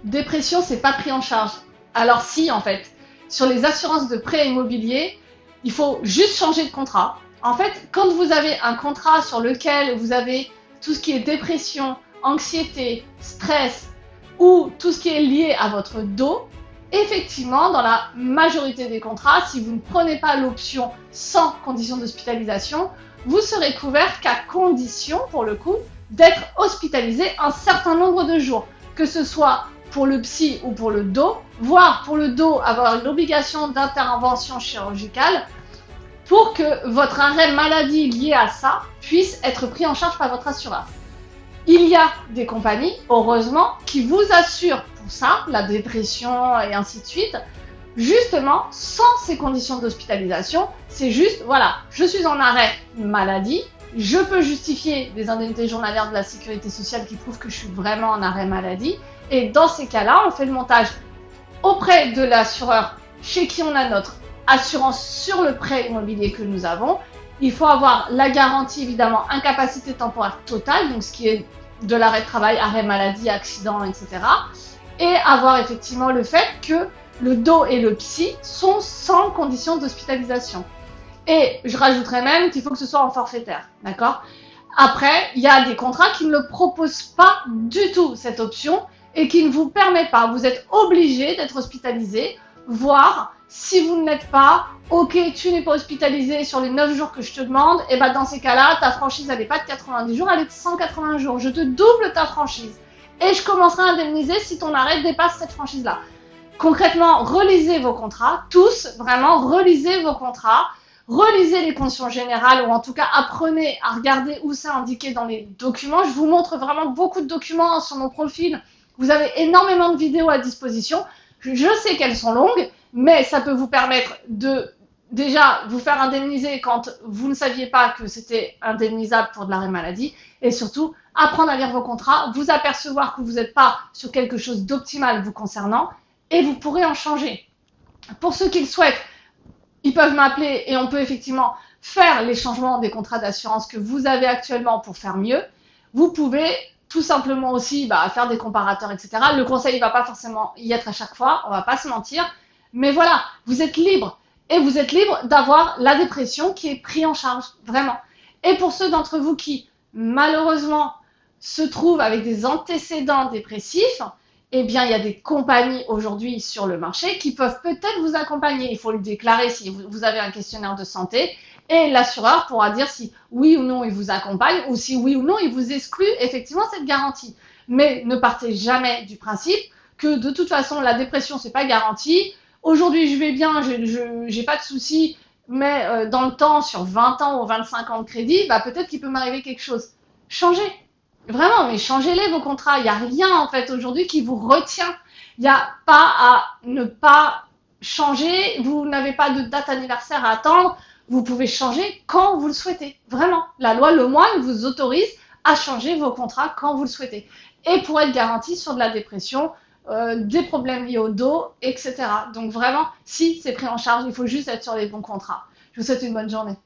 dépression, c'est pas pris en charge. Alors si, en fait, sur les assurances de prêt immobilier, il faut juste changer de contrat. En fait, quand vous avez un contrat sur lequel vous avez tout ce qui est dépression, anxiété, stress ou tout ce qui est lié à votre dos, effectivement, dans la majorité des contrats, si vous ne prenez pas l'option sans condition d'hospitalisation, vous serez couvert qu'à condition, pour le coup, d'être hospitalisé un certain nombre de jours, que ce soit pour le psy ou pour le dos, voire pour le dos avoir l'obligation d'intervention chirurgicale pour que votre arrêt maladie lié à ça puisse être pris en charge par votre assureur. Il y a des compagnies, heureusement, qui vous assurent pour ça, la dépression et ainsi de suite, justement sans ces conditions d'hospitalisation. C'est juste, voilà, je suis en arrêt maladie, je peux justifier des indemnités journalières de la sécurité sociale qui prouvent que je suis vraiment en arrêt maladie, et dans ces cas-là, on fait le montage auprès de l'assureur chez qui on a notre assurance sur le prêt immobilier que nous avons. Il faut avoir la garantie, évidemment, incapacité temporaire totale, donc ce qui est de l'arrêt de travail, arrêt maladie, accident, etc. Et avoir effectivement le fait que le dos et le psy sont sans condition d'hospitalisation. Et je rajouterais même qu'il faut que ce soit en forfaitaire, d'accord? Après, il y a des contrats qui ne le proposent pas du tout, cette option, et qui ne vous permet pas. Vous êtes obligé d'être hospitalisé, voire si vous ne l'êtes pas, ok, tu n'es pas hospitalisé sur les 9 jours que je te demande, et ben dans ces cas-là, ta franchise, elle n'est pas de 90 jours, elle est de 180 jours. Je te double ta franchise. Et je commencerai à indemniser si ton arrêt dépasse cette franchise-là. Concrètement, relisez vos contrats, tous, vraiment, relisez vos contrats, relisez les conditions générales, ou en tout cas, apprenez à regarder où c'est indiqué dans les documents. Je vous montre vraiment beaucoup de documents sur mon profil. Vous avez énormément de vidéos à disposition. Je sais qu'elles sont longues, mais ça peut vous permettre de déjà vous faire indemniser quand vous ne saviez pas que c'était indemnisable pour de l'arrêt maladie, et surtout apprendre à lire vos contrats, vous apercevoir que vous n'êtes pas sur quelque chose d'optimal vous concernant, et vous pourrez en changer. Pour ceux qui le souhaitent, ils peuvent m'appeler et on peut effectivement faire les changements des contrats d'assurance que vous avez actuellement pour faire mieux. Vous pouvez tout simplement aussi faire des comparateurs, etc. Le conseil ne va pas forcément y être à chaque fois, on ne va pas se mentir. Mais voilà, vous êtes libre. Et vous êtes libre d'avoir la dépression qui est prise en charge, vraiment. Et pour ceux d'entre vous qui, malheureusement, se trouvent avec des antécédents dépressifs, eh bien, il y a des compagnies aujourd'hui sur le marché qui peuvent peut-être vous accompagner. Il faut le déclarer si vous avez un questionnaire de santé. Et l'assureur pourra dire si oui ou non il vous accompagne ou si oui ou non il vous exclut effectivement cette garantie. Mais ne partez jamais du principe que de toute façon la dépression c'est pas garanti. Aujourd'hui je vais bien, j'ai pas de soucis, mais dans le temps, sur 20 ans ou 25 ans de crédit, peut-être qu'il peut m'arriver quelque chose. Changez. Vraiment, mais changez-les vos contrats. Il n'y a rien en fait aujourd'hui qui vous retient. Il n'y a pas à ne pas changer. Vous n'avez pas de date anniversaire à attendre. Vous pouvez changer quand vous le souhaitez. Vraiment. La loi Lemoine vous autorise à changer vos contrats quand vous le souhaitez. Et pour être garanti sur de la dépression, des problèmes liés au dos, etc. Donc vraiment, si c'est pris en charge, il faut juste être sur les bons contrats. Je vous souhaite une bonne journée.